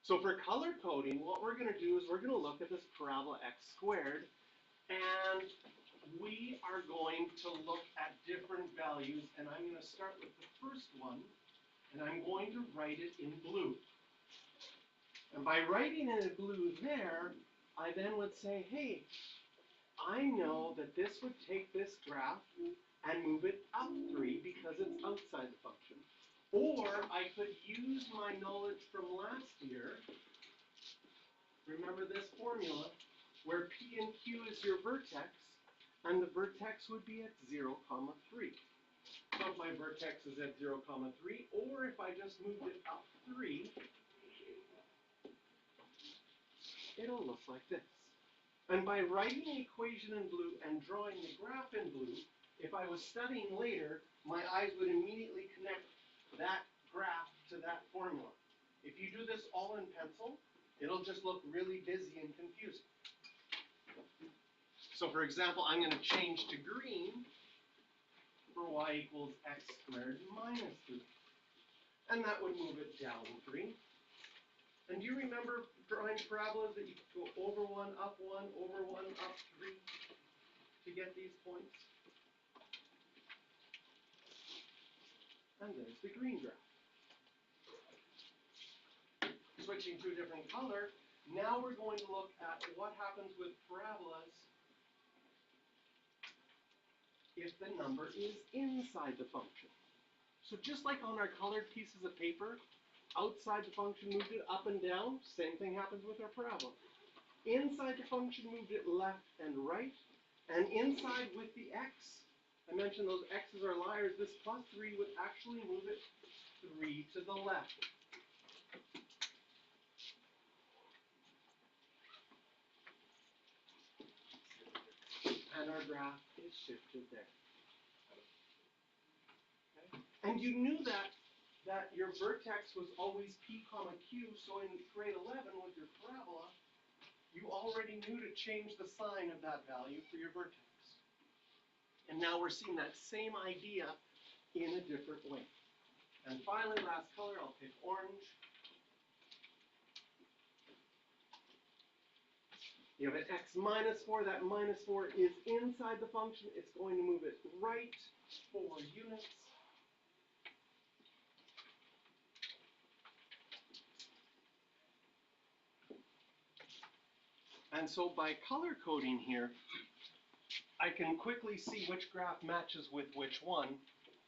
So for color coding, what we're going to do is we're going to look at this parabola x squared, and we are going to look at different values, and I'm going to start with the first one, and I'm going to write it in blue. And by writing it in blue there, I then would say, hey, I know that this would take this graph and move it up 3 because it's outside the function. Or I could use my knowledge from last year, remember this formula, where P and Q is your vertex, and the vertex would be at 0, 3. So if my vertex is at 0, 3, or if I just moved it up 3, it'll look like this. And by writing the equation in blue and drawing the graph in blue, if I was studying later, my eyes would immediately connect that graph to that formula. If you do this all in pencil, it'll just look really busy and confusing. So for example, I'm going to change to green for y equals x squared minus 3. And that would move it down 3. And do you remember drawing parabolas that you could go over 1, up 1, over 1, up 3 to get these points? And there's the green graph. Switching to a different color, now we're going to look at what happens with parabolas if the number is inside the function. So just like on our colored pieces of paper, outside the function moved it up and down, same thing happens with our parabola. Inside the function moved it left and right, and inside with the x, I mentioned those x's are liars, this plus 3 would actually move it 3 to the left. And our graph is shifted there. Okay. And you knew that your vertex was always P, Q, so in grade 11 with your parabola, you already knew to change the sign of that value for your vertex. And now we're seeing that same idea in a different way. And finally, last color, I'll pick orange. You have an x minus 4. That minus 4 is inside the function. It's going to move it right 4 units. And so by color coding here, I can quickly see which graph matches with which one.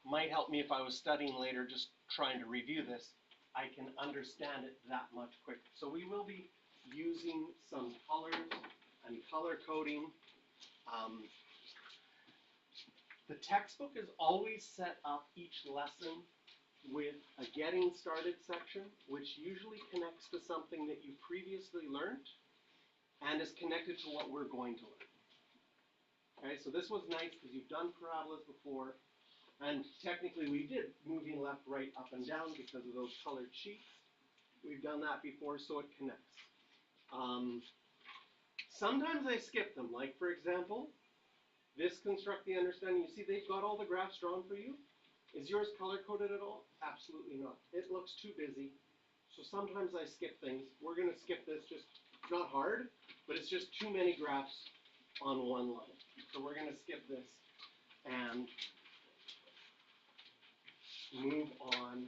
Might help me if I was studying later, just trying to review this. I can understand it that much quicker. So we will be using some colors and color coding. The textbook is always set up each lesson with a getting started section, which usually connects to something that you previously learned and is connected to what we're going to learn. Okay, so this was nice because you've done parabolas before, and technically we did moving left, right, up, and down because of those colored sheets. We've done that before, so it connects. Sometimes I skip them, like for example, this construct the understanding. You see they've got all the graphs drawn for you. Is yours color-coded at all? Absolutely not. It looks too busy. So sometimes I skip things. We're going to skip this, just not hard, but it's just too many graphs on one line. So we're going to skip this and move on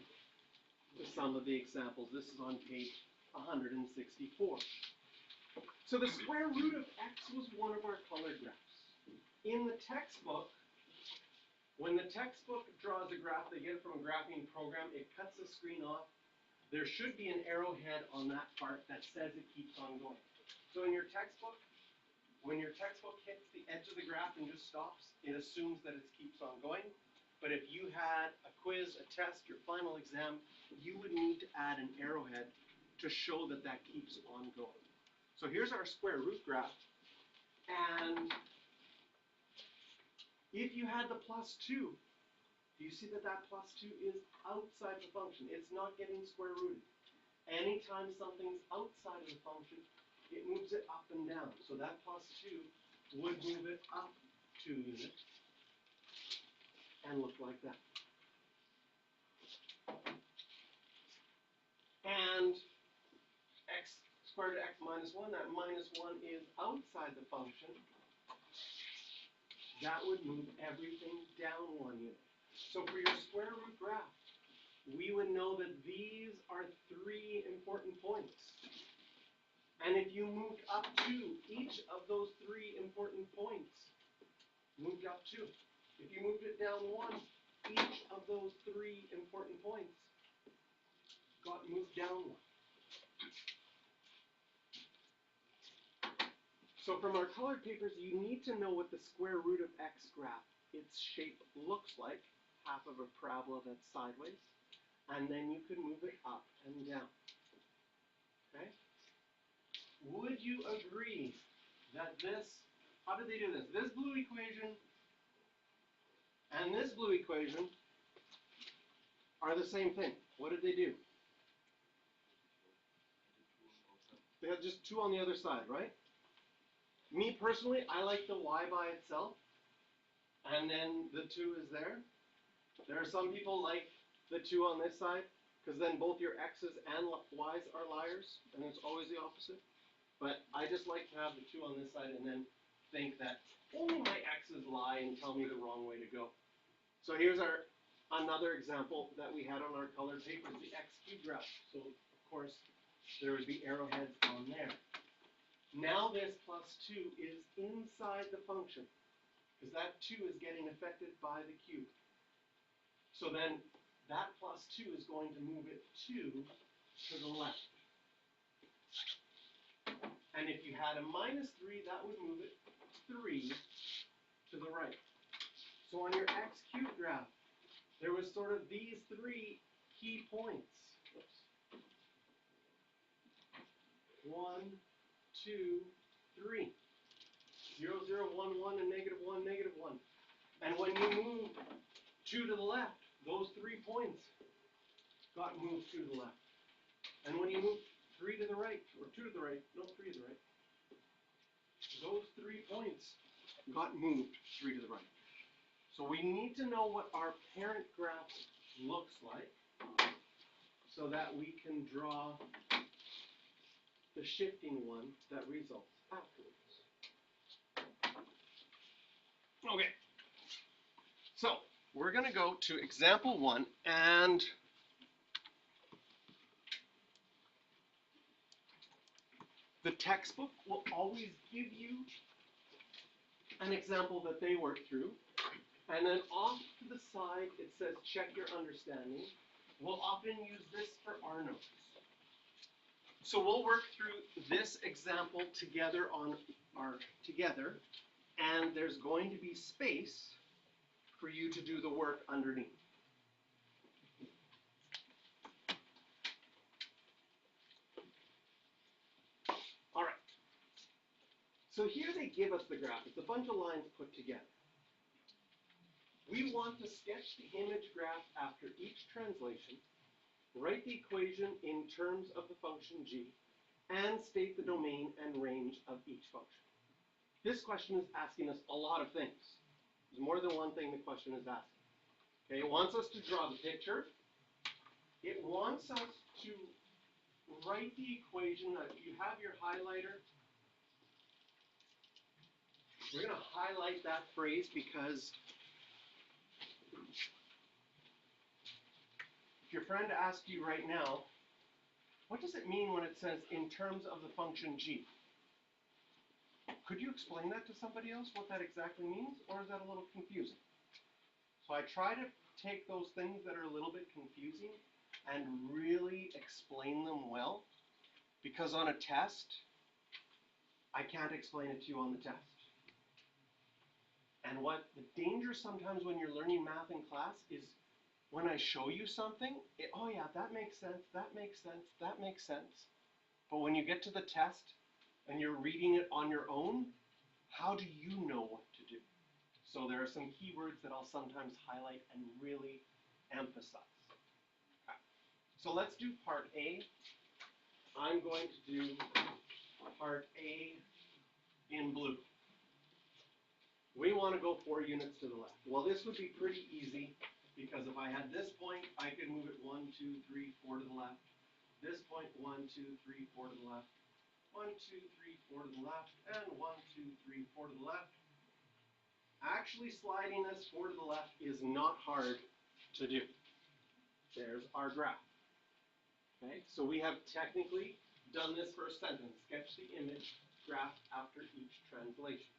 to some of the examples. This is on page 164. So the square root of x was one of our colored graphs. In the textbook, when the textbook draws a graph, they get it from a graphing program, it cuts the screen off. There should be an arrowhead on that part that says it keeps on going. So in your textbook, when your textbook hits the edge of the graph and just stops, it assumes that it keeps on going. But if you had a quiz, a test, your final exam, you would need to add an arrowhead to show that that keeps on going. So here's our square root graph. And if you had the plus 2, do you see that that plus 2 is outside the function? It's not getting square rooted. Anytime something's outside of the function, it moves it up and down. So that plus 2 would move it up 2 units and look like that. And square root of x minus 1, that minus 1 is outside the function. That would move everything down 1 unit. So for your square root graph, we would know that these are 3 important points. And if you moved up 2, each of those 3 important points moved up 2. If you moved it down 1, each of those 3 important points got moved down 1. So from our colored papers, you need to know what the square root of x graph, its shape looks like, half of a parabola that's sideways, and then you could move it up and down. Okay? Would you agree that this, how did they do this? This blue equation and this blue equation are the same thing. What did they do? They had just 2 on the other side, right? Me personally, I like the y by itself, and then the 2 is there. There are some people like the 2 on this side, because then both your x's and y's are liars, and it's always the opposite. But I just like to have the 2 on this side and then think that only my x's lie and tell me the wrong way to go. So here's another example that we had on our colored papers, the x cubed graph. So of course, there would be arrowheads on there. Now this plus 2 is inside the function, because that 2 is getting affected by the cube. So then that plus 2 is going to move it 2 to the left. And if you had a minus 3, that would move it 3 to the right. So on your x cubed graph, there was sort of these 3 key points. Oops. 1, 2, 3. 0, 0, 1, 1, and negative 1, negative 1. And when you move 2 to the left, those 3 points got moved 2 to the left. And when you move 3 to the right, or 2 to the right, no, 3 to the right, those 3 points got moved 3 to the right. So we need to know what our parent graph looks like so that we can draw the shifting one that results afterwards. Okay. So we're going to go to example 1, and the textbook will always give you an example that they work through, and then off to the side it says check your understanding. We'll often use this for our notes. So we'll work through this example together and there's going to be space for you to do the work underneath. All right. So here they give us the graph. It's a bunch of lines put together. We want to sketch the image graph after each translation, write the equation in terms of the function g, and state the domain and range of each function. This question is asking us a lot of things. There's more than one thing the question is asking. Okay, it wants us to draw the picture. It wants us to write the equation. If you have your highlighter, we're going to highlight that phrase because if your friend asked you right now, what does it mean when it says in terms of the function g? Could you explain that to somebody else, what that exactly means, or is that a little confusing? So I try to take those things that are a little bit confusing and really explain them well, because on a test, I can't explain it to you on the test. And what the danger sometimes when you're learning math in class is when I show you something, oh yeah, that makes sense, that makes sense, that makes sense. But when you get to the test and you're reading it on your own, how do you know what to do? So there are some keywords that I'll sometimes highlight and really emphasize. Okay. So let's do part A. I'm going to do part A in blue. We want to go 4 units to the left. Well, this would be pretty easy because if I had this point, I could move it 1, 2, 3, 4 to the left. This point, 1, 2, 3, 4 to the left. 1, 2, 3, 4 to the left, and 1, 2, 3, 4 to the left. Actually sliding this 4 to the left is not hard to do. There's our graph. Okay, so we have technically done this first sentence, sketch the image, graph after each translation.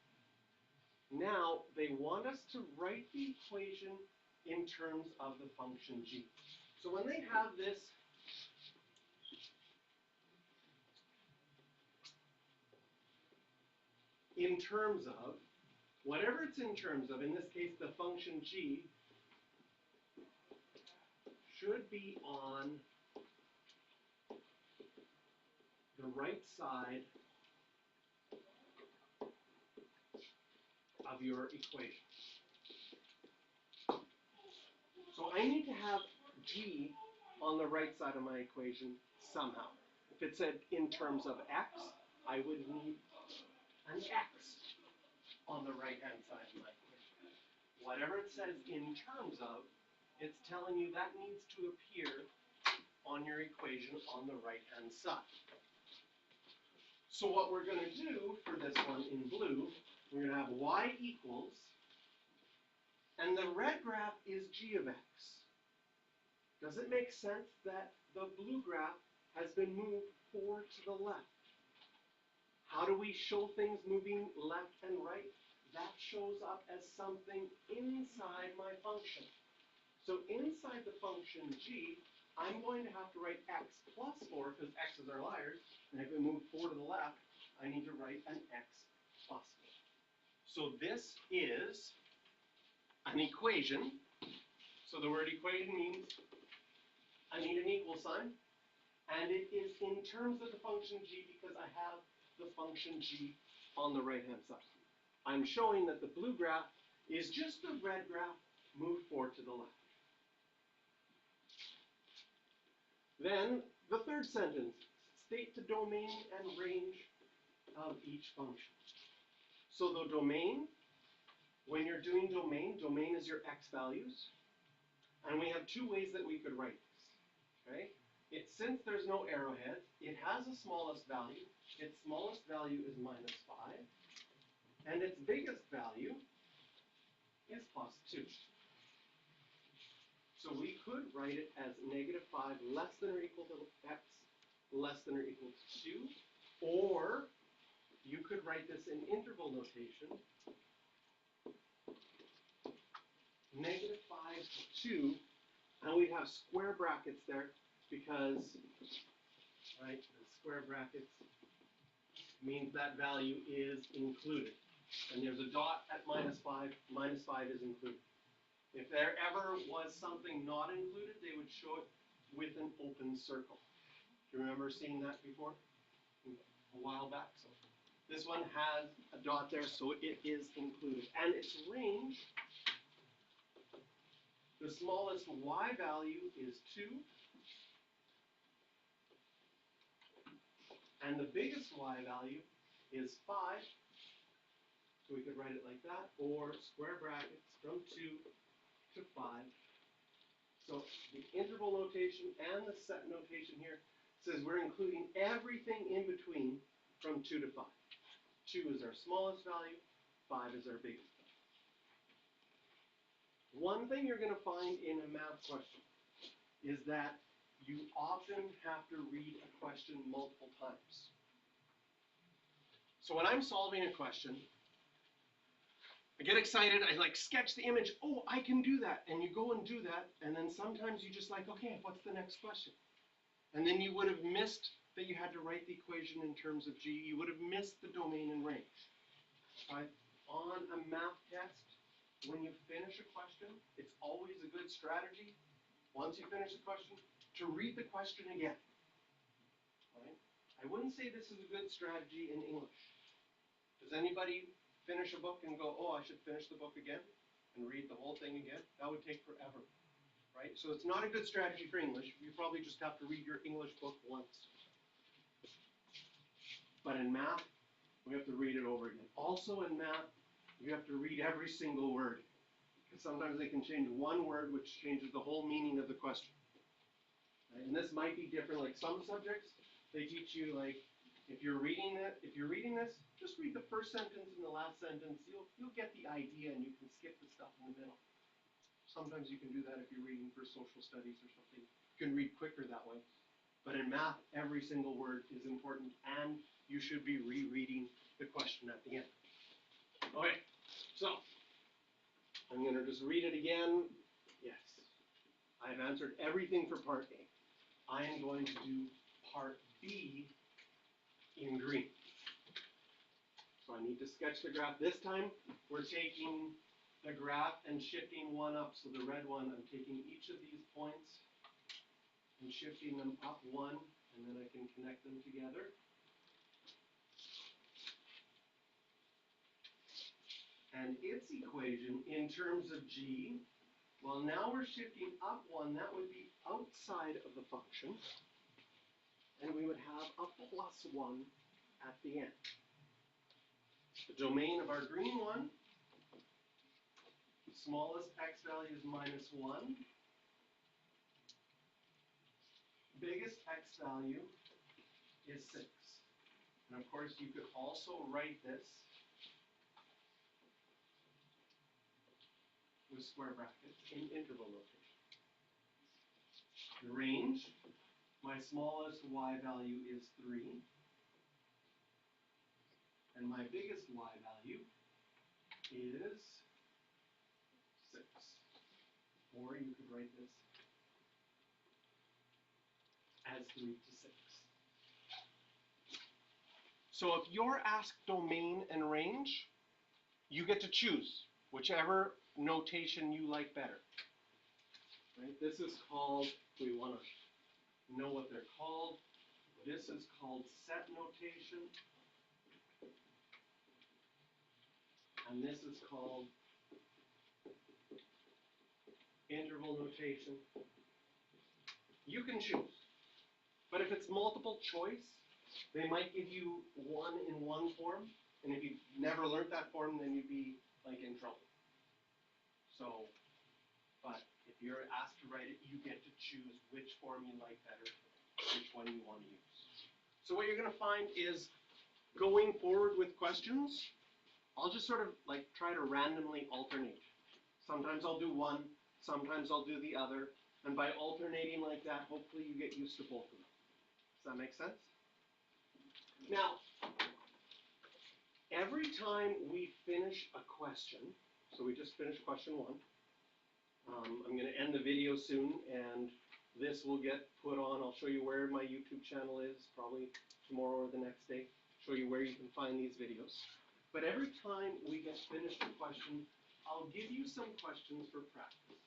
Now, they want us to write the equation in terms of the function g. So when they have this in terms of, whatever it's in terms of, in this case the function g, should be on the right side of your equation. So I need to have g on the right side of my equation somehow. If it said in terms of x, I would need an x on the right-hand side of my equation. Whatever it says in terms of, it's telling you that needs to appear on your equation on the right-hand side. So what we're going to do for this one in blue, we're going to have y equals, and the red graph is g of x. Does it make sense that the blue graph has been moved 4 to the left? How do we show things moving left and right? That shows up as something inside my function. So inside the function g, I'm going to have to write x plus 4, because x's are liars, and if it moved 4 to the left, I need to write an x plus 4. So this is an equation. So the word equation means I need an equal sign, and it is in terms of the function g because I have the function g on the right-hand side. I'm showing that the blue graph is just the red graph moved 4 to the left. Then, the third sentence, state the domain and range of each function. So the domain, when you're doing domain, domain is your x values. And we have two ways that we could write this. Okay? Since there's no arrowhead, it has a smallest value. Its smallest value is -5. And its biggest value is +2. So we could write it as -5 less than or equal to x less than or equal to 2. Or you could write this in interval notation. -5 to 2, and we'd have square brackets there because, right, the square brackets means that value is included. And there's a dot at -5, -5 is included. If there ever was something not included, they would show it with an open circle. Do you remember seeing that before? A while back. So this one has a dot there, so it is included. And its range, the smallest y value is 2. And the biggest y value is 5. So we could write it like that, or square brackets from 2 to 5. So the interval notation and the set notation here says we're including everything in between from 2 to 5. 2 is our smallest value, 5 is our biggest value. One thing you're going to find in a math question is that you often have to read a question multiple times. So when I'm solving a question, I get excited, I sketch the image, oh, I can do that, and you go and do that, and then sometimes you just okay, what's the next question? And then you would have missed that you had to write the equation in terms of g, you would have missed the domain and range. Right? On a math test, when you finish a question, it's always a good strategy, once you finish the question, to read the question again. Right? I wouldn't say this is a good strategy in English. Does anybody finish a book and go, oh, I should finish the book again and read the whole thing again? That would take forever, right? So it's not a good strategy for English. You probably just have to read your English book once. But in math, we have to read it over again. Also in math, you have to read every single word. Because sometimes they can change one word, which changes the whole meaning of the question. Right? And this might be different. Like some subjects, they teach you If you're reading this, just read the first sentence and the last sentence. You'll get the idea, and you can skip the stuff in the middle. Sometimes you can do that if you're reading for social studies or something. You can read quicker that way. But in math, every single word is important, and you should be rereading the question at the end. Okay, so I'm going to just read it again. Yes, I've answered everything for part A. I am going to do part B in green. So I need to sketch the graph. This time, we're taking the graph and shifting one up. So the red one, I'm taking each of these points and shifting them up one, and then I can connect them together. And its equation in terms of g, well, now we're shifting up one, that would be outside of the function, and we would have a plus 1 at the end. The domain of our green one, smallest x value is minus 1. Biggest x value is 6. And of course, you could also write this with square brackets in interval notation. The range, my smallest y value is 3. And my biggest y value is 6. Or you could write this as 3 to 6. So if you're asked domain and range, you get to choose whichever notation you like better. Right? This is called, we want to know what they're called. This is called set notation. And this is called interval notation. You can choose. But if it's multiple choice, they might give you one in one form. And if you've never learned that form, then you'd be like in trouble. So, but if you're asked to write it, you get to choose which form you like better, which one you want to use. So what you're going to find is going forward with questions, I'll just sort of like try to randomly alternate. Sometimes I'll do one, sometimes I'll do the other, and by alternating like that, hopefully you get used to both of them. Does that make sense? Now, every time we finish a question, so we just finished question 1, I'm going to end the video soon, and this will get put on. I'll show you where my YouTube channel is, probably tomorrow or the next day, show you where you can find these videos. But every time we get finished a question, I'll give you some questions for practice.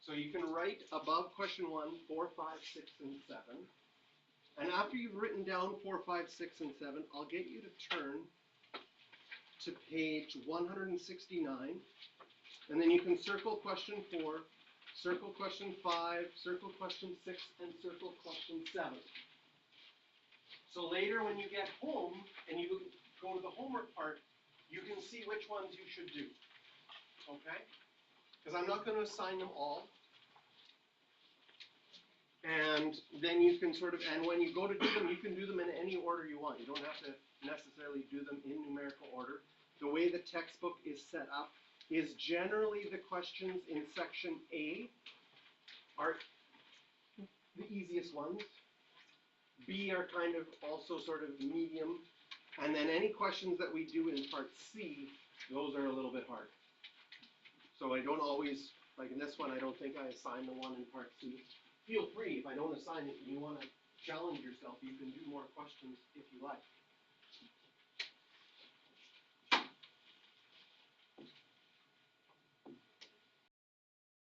So you can write above question 1, 4, 5, 6, and 7. And after you've written down 4, 5, 6, and 7, I'll get you to turn to page 169. And then you can circle question 4, circle question 5, circle question 6, and circle question 7. So later when you get home and you go to the homework part, you can see which ones you should do. Okay? Because I'm not going to assign them all. And then you can sort of, and when you go to do them, you can do them in any order you want. You don't have to necessarily do them in numerical order. The way the textbook is set up is generally the questions in section A are the easiest ones. B are kind of also sort of medium. And then any questions that we do in part C, those are a little bit hard. So I don't always, like in this one, I don't think I assign the one in part C. Feel free, if I don't assign it and you want to challenge yourself, you can do more questions if you like.